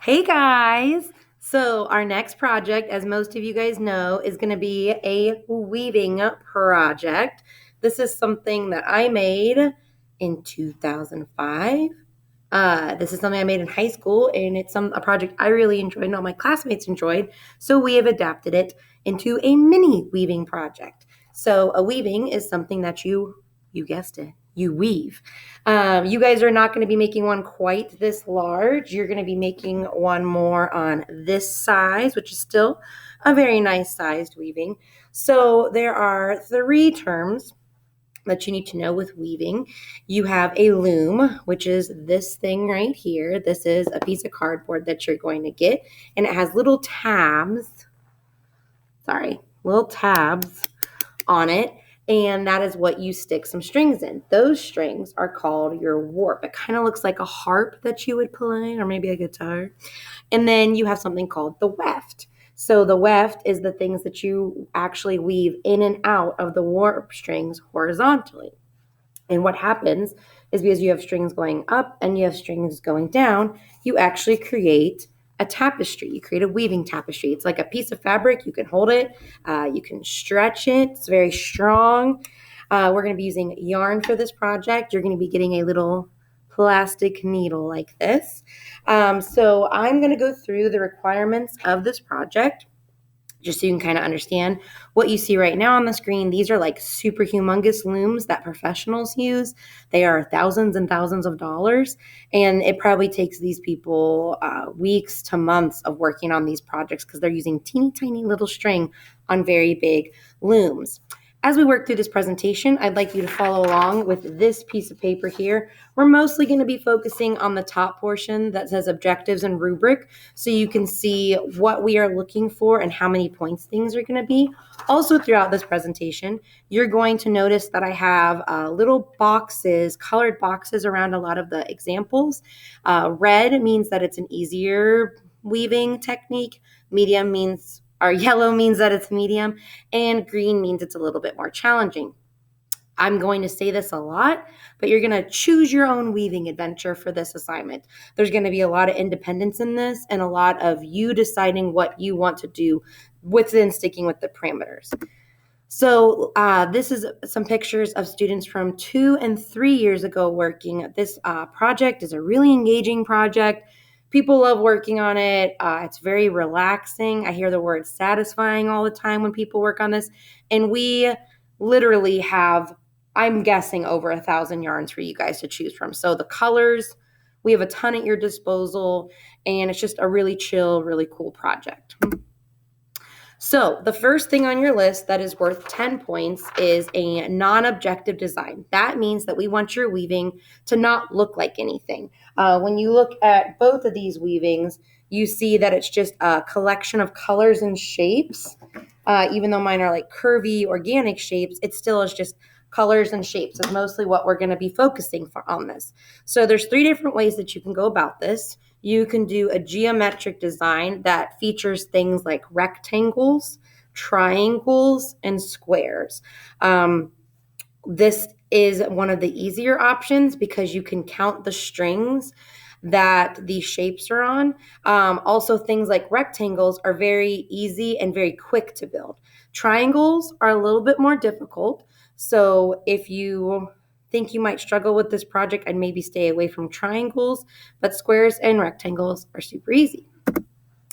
Hey guys! So our next project, as most of you guys know, is going to be a weaving project. This is something that I made in 2005. This is something I made in high school, and it's a project I really enjoyed and all my classmates enjoyed. So we have adapted it into a mini weaving project. So a weaving is something that you guessed it, you weave. You guys are not going to be making one quite this large. You're going to be making one more on this size, which is still a very nice sized weaving. So there are three terms that you need to know with weaving. You have a loom, which is this thing right here. This is a piece of cardboard that you're going to get, and it has little tabs. Little tabs on it. And that is what you stick some strings in. Those strings are called your warp. It kind of looks like a harp that you would play, or maybe a guitar. And then you have something called the weft. So the weft is the things that you actually weave in and out of the warp strings horizontally. And what happens is because you have strings going up and you have strings going down, you actually create a tapestry. You create a weaving tapestry. It's like a piece of fabric. You can hold it. You can stretch it. It's very strong. We're going to be using yarn for this project. You're going to be getting a little plastic needle like this. So I'm going to go through the requirements of this project just so you can kind of understand what you see right now on the screen. These are like super humongous looms that professionals use. They are thousands and thousands of dollars, and it probably takes these people weeks to months of working on these projects because they're using teeny tiny little string on very big looms. As we work through this presentation, I'd like you to follow along with this piece of paper here. We're mostly going to be focusing on the top portion that says objectives and rubric, so you can see what we are looking for and how many points things are going to be. Also, throughout this presentation, you're going to notice that I have little boxes, colored boxes around a lot of the examples. Red means that it's an easier weaving technique. Medium means or yellow means that it's medium, and green means it's a little bit more challenging. I'm going to say this a lot, but you're going to choose your own weaving adventure for this assignment. There's going to be a lot of independence in this and a lot of you deciding what you want to do within sticking with the parameters. So this is some pictures of students from 2 and 3 years ago working. This project is a really engaging project. People love working on it. It's very relaxing. I hear the word satisfying all the time when people work on this. And we literally have, I'm guessing, over 1,000 yarns for you guys to choose from. So the colors, we have a ton at your disposal, and it's just a really chill, really cool project. So the first thing on your list that is worth 10 points is a non-objective design. That means that we want your weaving to not look like anything. When you look at both of these weavings, you see that it's just a collection of colors and shapes. Even though mine are like curvy, organic shapes, it still is just colors and shapes is mostly what we're going to be focusing on this. So there's 3 different ways that you can go about this. You can do a geometric design that features things like rectangles, triangles, and squares. This is one of the easier options because you can count the strings that these shapes are on. Also, things like rectangles are very easy and very quick to build. Triangles are a little bit more difficult. So if you think you might struggle with this project, I'd maybe stay away from triangles, but squares and rectangles are super easy.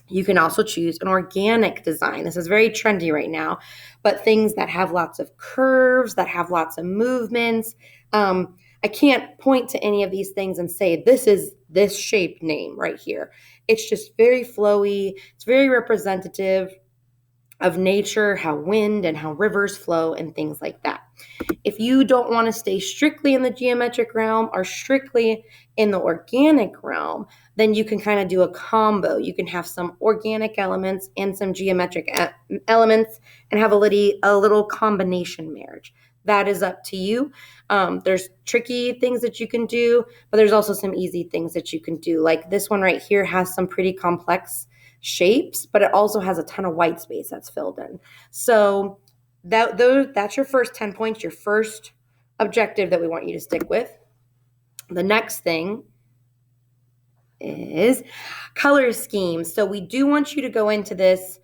You can also choose an organic design. This is very trendy right now, but things that have lots of curves, that have lots of movements. I can't point to any of these things and say, this is this shape name right here. It's just very flowy. It's very representative of nature, how wind and how rivers flow and things like that. If you don't want to stay strictly in the geometric realm or strictly in the organic realm, then you can kind of do a combo. You can have some organic elements and some geometric elements and have a little combination marriage. That is up to you. There's tricky things that you can do, but there's also some easy things that you can do. Like this one right here has some pretty complex shapes, but it also has a ton of white space that's filled in. So that's your first 10 points, your first objective that we want you to stick with. The next thing is color schemes. So we do want you to go into this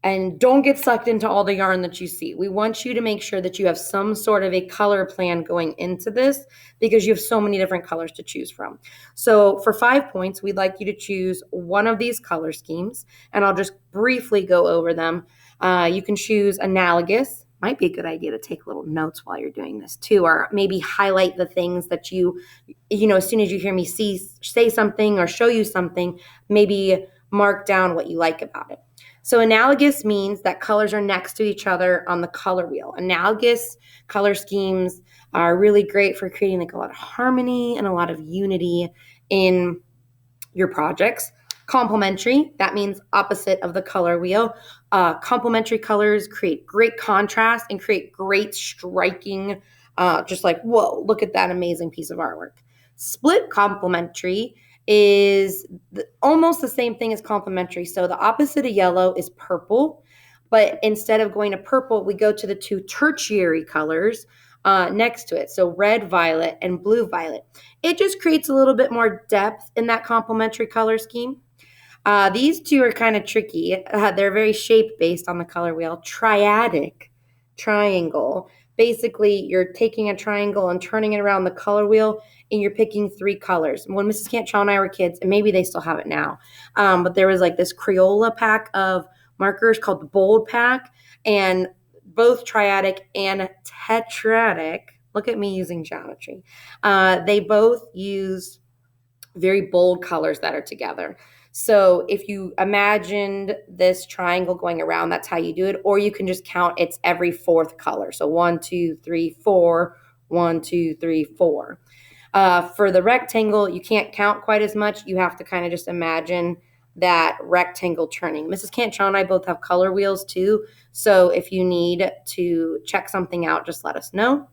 and don't get sucked into all the yarn that you see. We want you to make sure that you have some sort of a color plan going into this because you have so many different colors to choose from. So for 5 points, we'd like you to choose one of these color schemes, and I'll just briefly go over them. You can choose analogous. Might be a good idea to take little notes while you're doing this too, or maybe highlight the things that you know, as soon as you hear me say something or show you something, maybe mark down what you like about it. So analogous means that colors are next to each other on the color wheel. Analogous color schemes are really great for creating like a lot of harmony and a lot of unity in your projects. Complementary, that means opposite of the color wheel. Complementary colors create great contrast and create great striking, just like, whoa, look at that amazing piece of artwork. Split complementary is almost the same thing as complementary. So the opposite of yellow is purple, but instead of going to purple, we go to the two tertiary colors next to it. So red violet and blue violet. It just creates a little bit more depth in that complementary color scheme. These two are kind of tricky. They're very shape based on the color wheel. Triadic, triangle. Basically, you're taking a triangle and turning it around the color wheel, and you're picking 3 colors. When Mrs. Cantrell and I were kids, and maybe they still have it now, but there was like this Crayola pack of markers called the Bold Pack, and both triadic and tetradic, look at me using geometry, they both use very bold colors that are together. So if you imagined this triangle going around, that's how you do it. Or you can just count it's every 4th color. So 1, 2, 3, 4, 1, 2, 3, 4. For the rectangle, you can't count quite as much. You have to kind of just imagine that rectangle turning. Mrs. Cantrell and I both have color wheels too. So if you need to check something out, just let us know.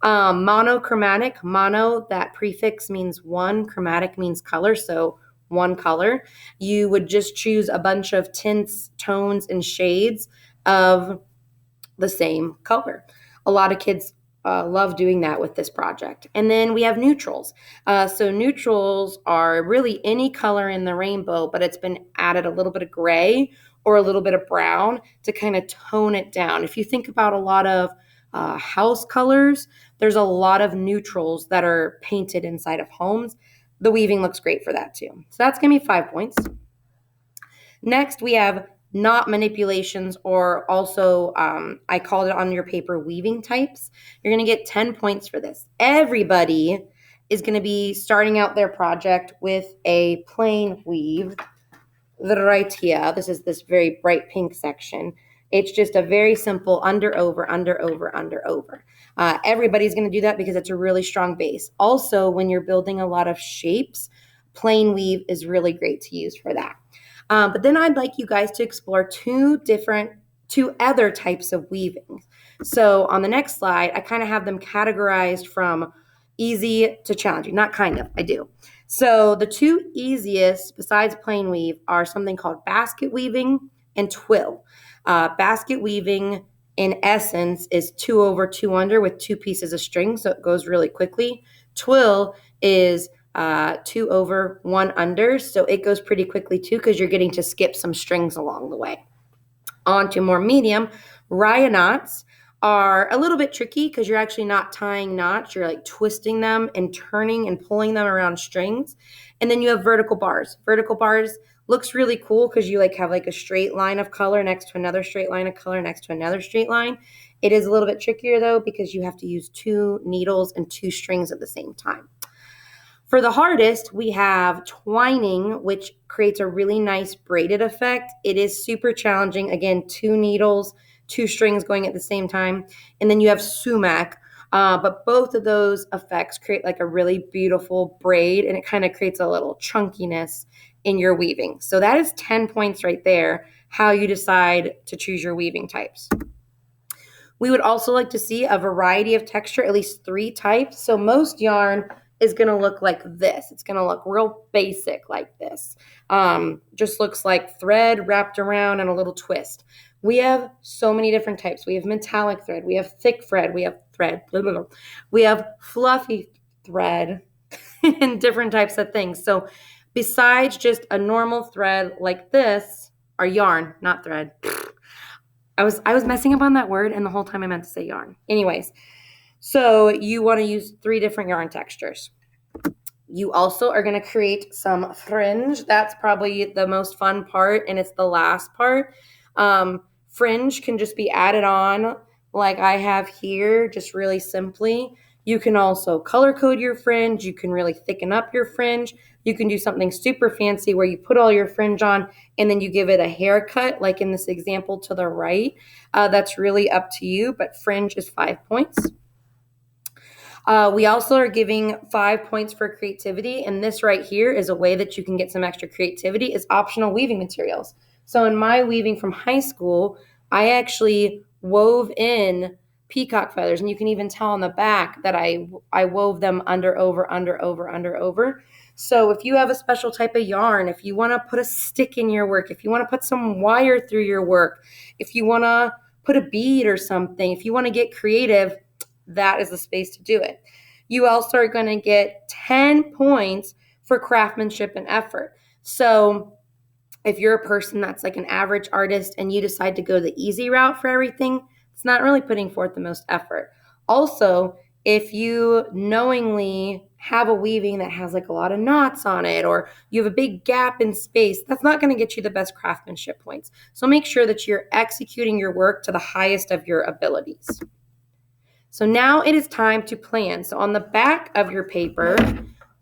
Monochromatic, mono, that prefix means one, chromatic means color, so one color. You would just choose a bunch of tints, tones, and shades of the same color. A lot of kids love doing that with this project. And then we have neutrals. So neutrals are really any color in the rainbow, but it's been added a little bit of gray or a little bit of brown to kind of tone it down. If you think about a lot of house colors, there's a lot of neutrals that are painted inside of homes. The weaving looks great for that too. So that's going to be 5 points. Next, we have knot manipulations, or also I called it on your paper weaving types. You're going to get 10 points for this. Everybody is going to be starting out their project with a plain weave right here. This is this very bright pink section. It's just a very simple under, over, under, over, under, over. Everybody's going to do that because it's a really strong base. Also, when you're building a lot of shapes, plain weave is really great to use for that. But then I'd like you guys to explore two other types of weaving. So on the next slide, I kind of have them categorized from easy to challenging. Not kind of, I do. So the 2 easiest besides plain weave are something called basket weaving and twill. Basket weaving in essence is 2 over 2 under with 2 pieces of string, so it goes really quickly. Twill is 2 over 1 under, so it goes pretty quickly too because you're getting to skip some strings along the way. On to more medium. Raya knots are a little bit tricky because you're actually not tying knots. You're like twisting them and turning and pulling them around strings. And then you have vertical bars. Vertical bars looks really cool because you like have like a straight line of color next to another straight line of color next to another straight line. It is a little bit trickier though because you have to use 2 needles and 2 strings at the same time. For the hardest, we have twining, which creates a really nice braided effect. It is super challenging. Again, 2 needles, 2 strings going at the same time. And then you have sumac. But both of those effects create like a really beautiful braid, and it kind of creates a little chunkiness in your weaving. So that is 10 points right there, how you decide to choose your weaving types. We would also like to see a variety of texture, at least 3 types. So most yarn is going to look like this. It's going to look real basic like this. Just looks like thread wrapped around and a little twist. We have so many different types. We have metallic thread. We have thick thread. We have thread. Blah, blah, blah. We have fluffy thread and different types of things. So besides just a normal thread like this, or yarn, not thread. I was messing up on that word, and the whole time I meant to say yarn. Anyways, so you want to use 3 different yarn textures. You also are going to create some fringe. That's probably the most fun part, and it's the last part. Fringe can just be added on like I have here, just really simply. You can also color code your fringe. You can really thicken up your fringe. You can do something super fancy where you put all your fringe on and then you give it a haircut, like in this example to the right. That's really up to you, but fringe is 5 points. We also are giving 5 points for creativity, and this right here is a way that you can get some extra creativity is optional weaving materials. So in my weaving from high school, I actually wove in peacock feathers, and you can even tell on the back that I wove them under, over, under, over, under, over. So if you have a special type of yarn, if you want to put a stick in your work, if you want to put some wire through your work, if you want to put a bead or something, if you want to get creative, that is the space to do it. You also are going to get 10 points for craftsmanship and effort. So if you're a person that's like an average artist and you decide to go the easy route for everything, it's not really putting forth the most effort. Also, if you knowingly have a weaving that has like a lot of knots on it, or you have a big gap in space, that's not going to get you the best craftsmanship points. So make sure that you're executing your work to the highest of your abilities. So now it is time to plan. So on the back of your paper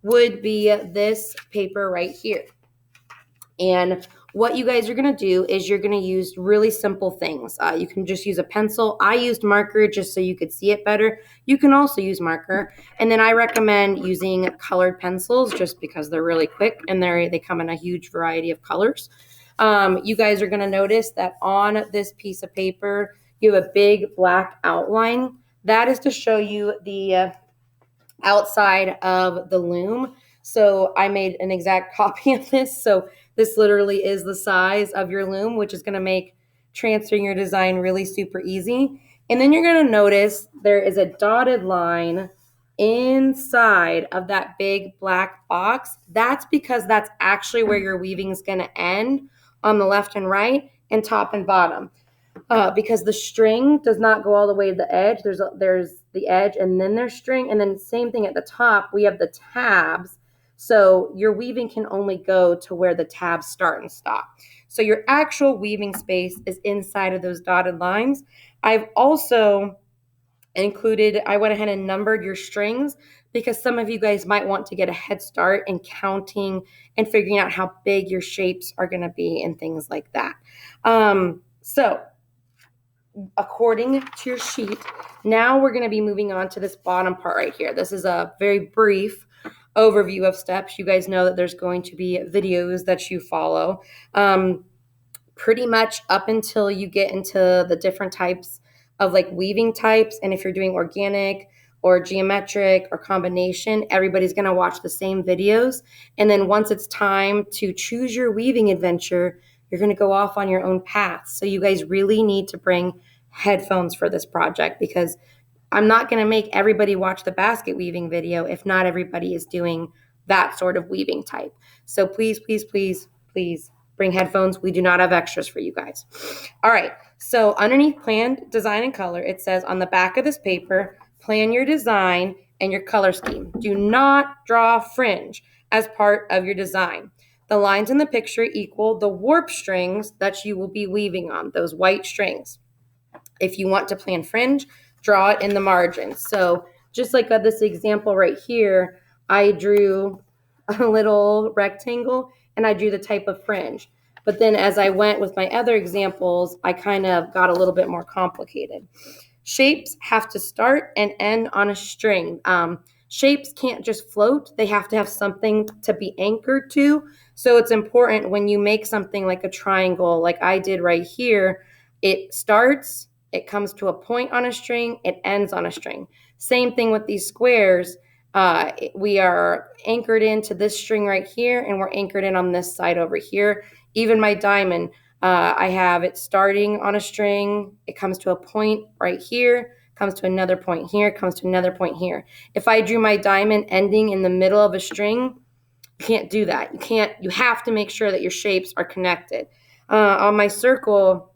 would be this paper right here. And what you guys are going to do is you're going to use really simple things. You can just use a pencil. I used marker just so you could see it better. You can also use marker. And then I recommend using colored pencils just because they're really quick and they come in a huge variety of colors. You guys are going to notice that on this piece of paper, you have a big black outline. That is to show you the outside of the loom. So I made an exact copy of this. So this literally is the size of your loom, which is going to make transferring your design really super easy. And then you're going to notice there is a dotted line inside of that big black box. That's because that's actually where your weaving is going to end on the left and right and top and bottom. Because the string does not go all the way to the edge. There's the edge and then there's string. And then same thing at the top, we have the tabs. So your weaving can only go to where the tabs start and stop. So your actual weaving space is inside of those dotted lines. I've also I went ahead and numbered your strings because some of you guys might want to get a head start in counting and figuring out how big your shapes are going to be and things like that. So according to your sheet, now we're going to be moving on to this bottom part right here. This is a very brief overview of steps. You guys know that there's going to be videos that you follow pretty much up until you get into the different types of like weaving types. And if you're doing organic or geometric or combination, everybody's going to watch the same videos. And then once it's time to choose your weaving adventure, you're going to go off on your own path. So you guys really need to bring headphones for this project because I'm not going to make everybody watch the basket weaving video if not everybody is doing that sort of weaving type. So please, please, please, please bring headphones. We do not have extras for you guys. All right. So underneath plan, design, and color, it says on the back of this paper, plan your design and your color scheme. Do not draw fringe as part of your design. The lines in the picture equal the warp strings that you will be weaving on, those white strings. If you want to plan fringe, draw it in the margins. So just like this example right here, I drew a little rectangle and I drew the type of fringe. But then as I went with my other examples, I kind of got a little bit more complicated. Shapes have to start and end on a string. Shapes can't just float. They have to have something to be anchored to. So it's important when you make something like a triangle, like I did right here, it starts, it comes to a point on a string, it ends on a string. Same thing with these squares. We are anchored into this string right here, and we're anchored in on this side over here. Even my diamond, I have it starting on a string. It comes to a point right here, comes to another point here, comes to another point here. If I drew my diamond ending in the middle of a string, You can't do that. You have to make sure that your shapes are connected. On my circle,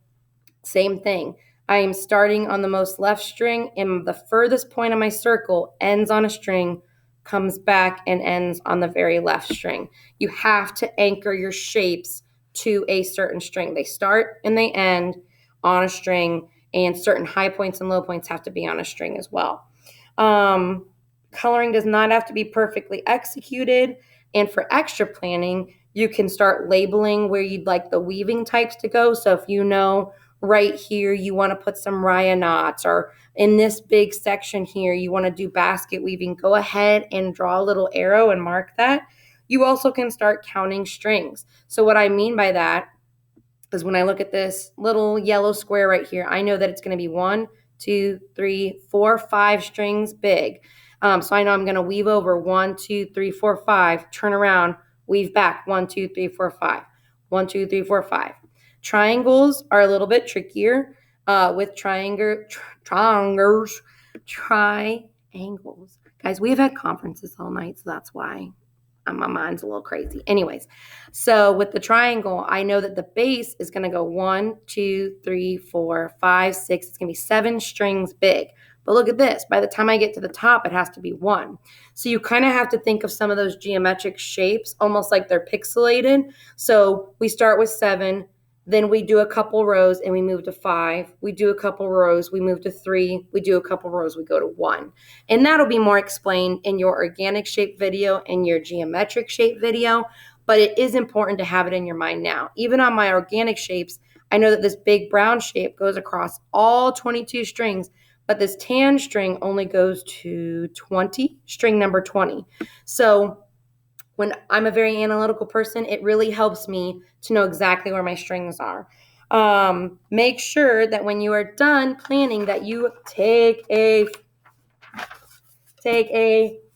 same thing. I am starting on the most left string, and the furthest point of my circle ends on a string, comes back and ends on the very left string. You have to anchor your shapes to a certain string. They start and they end on a string, and certain high points and low points have to be on a string as well. Coloring does not have to be perfectly executed. And for extra planning, you can start labeling where you'd like the weaving types to go. So if you know right here you want to put some raya knots, or in this big section here you want to do basket weaving, go ahead and draw a little arrow and mark that. You also can start counting strings. So what I mean by that is when I look at this little yellow square right here, I know that it's going to be 1, 2, 3, 4, 5 strings big. So I know I'm going to weave over 1, 2, 3, 4, 5, turn around, weave back 1, 2, 3, 4, 5, 1, 2, 3, 4, 5. Triangles are a little bit trickier with triangles. Guys, we have had conferences all night, so that's why my mind's a little crazy. Anyways, so with the triangle, I know that the base is going to go 1, 2, 3, 4, 5, 6. It's going to be 7 strings big. But look at this. By the time I get to the top, it has to be 1. So you kind of have to think of some of those geometric shapes almost like they're pixelated. So we start with 7. Then we do a couple rows and we move to 5. We do a couple rows, we move to 3. We do a couple rows, we go to 1. And that'll be more explained in your organic shape video and your geometric shape video. But it is important to have it in your mind now. Even on my organic shapes, I know that this big brown shape goes across all 22 strings, but this tan string only goes to 20, string number 20. So when I'm a very analytical person, it really helps me to know exactly where my strings are. Make sure that when you are done planning that you take a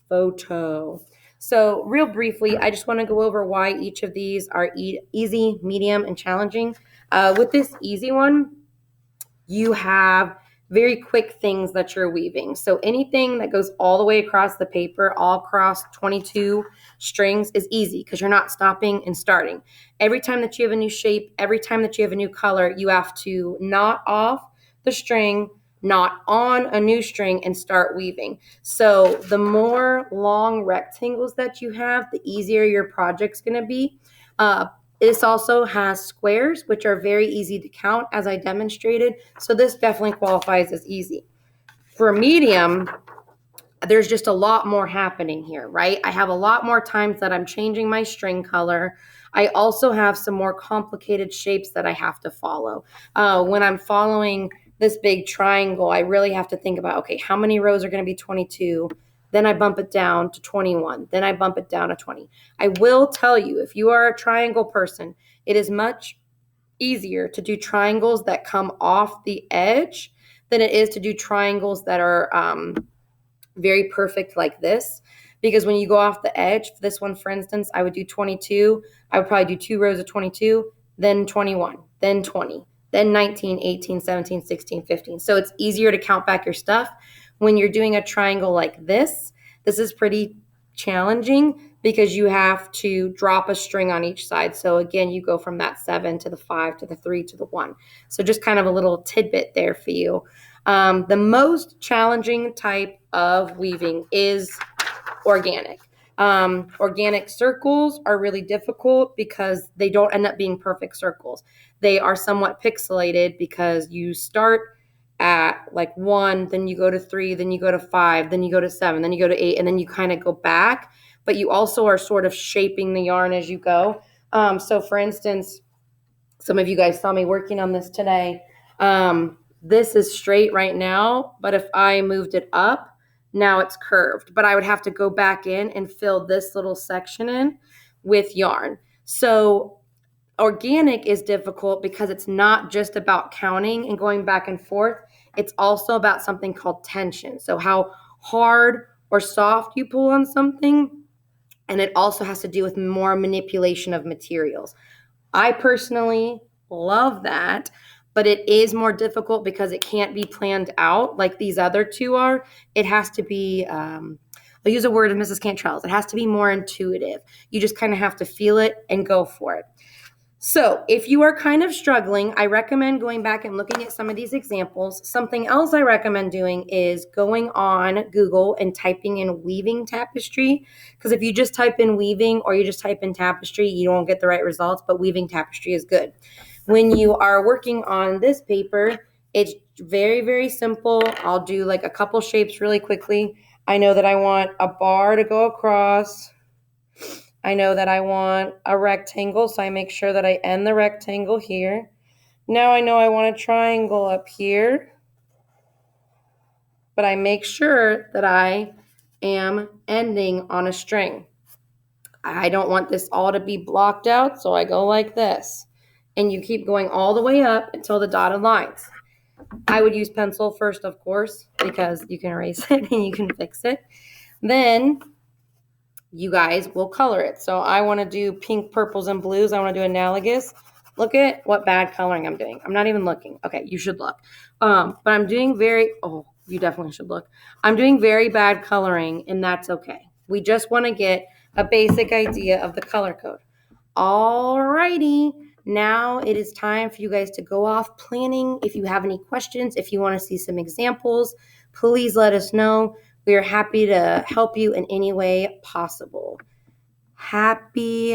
photo. So real briefly, I just want to go over why each of these are easy, medium, and challenging. With this easy one, you have very quick things that you're weaving. So anything that goes all the way across the paper, all across 22 strings is easy because you're not stopping and starting. Every time that you have a new shape, every time that you have a new color, you have to knot off the string, knot on a new string, and start weaving. So the more long rectangles that you have, the easier your project's going to be. This also has squares, which are very easy to count, as I demonstrated. So this definitely qualifies as easy. For medium, there's just a lot more happening here, right? I have a lot more times that I'm changing my string color. I also have some more complicated shapes that I have to follow. When I'm following this big triangle, I really have to think about, okay, how many rows are going to be 22? Then I bump it down to 21. Then I bump it down to 20. I will tell you, if you are a triangle person, it is much easier to do triangles that come off the edge than it is to do triangles that are very perfect like this. Because when you go off the edge, this one, for instance, I would do 22. I would probably do 2 rows of 22, then 21, then 20, then 19, 18, 17, 16, 15. So it's easier to count back your stuff. When you're doing a triangle like this is pretty challenging because you have to drop a string on each side. So again, you go from that 7 to the 5 to the 3 to the 1. So just kind of a little tidbit there for you. The most challenging type of weaving is organic. Organic circles are really difficult because they don't end up being perfect circles. They are somewhat pixelated because you start at like 1, then you go to 3, then you go to 5, then you go to 7, then you go to 8, and then you kind of go back. But you also are sort of shaping the yarn as you go. So for instance, some of you guys saw me working on this today. This is straight right now, but if I moved it up, now it's curved. But I would have to go back in and fill this little section in with yarn. So organic is difficult because it's not just about counting and going back and forth. It's also about something called tension. So how hard or soft you pull on something. And it also has to do with more manipulation of materials. I personally love that, but it is more difficult because it can't be planned out like these other two are. It has to be I'll use a word of Mrs. Cantrell's. It has to be more intuitive. You just kind of have to feel it and go for it. So if you are kind of struggling, I recommend going back and looking at some of these examples. Something else I recommend doing is going on Google and typing in weaving tapestry, because if you just type in weaving or you just type in tapestry, you won't get the right results, but weaving tapestry is good. When you are working on this paper, it's very, very simple. I'll do like a couple shapes really quickly. I know that I want a bar to go across. I know that I want a rectangle, so I make sure that I end the rectangle here. Now I know I want a triangle up here, but I make sure that I am ending on a string. I don't want this all to be blocked out, so I go like this. And you keep going all the way up until the dotted lines. I would use pencil first, of course, because you can erase it and you can fix it. Then you guys will color it. So I want to do pink, purples, and blues. I want to do analogous. Look at what bad coloring I'm doing. I'm not even looking. Okay, you should look. But I'm doing you definitely should look. I'm doing very bad coloring, and that's okay. We just want to get a basic idea of the color code. Alrighty, now it is time for you guys to go off planning. If you have any questions, if you want to see some examples, please let us know. We are happy to help you in any way possible. Happy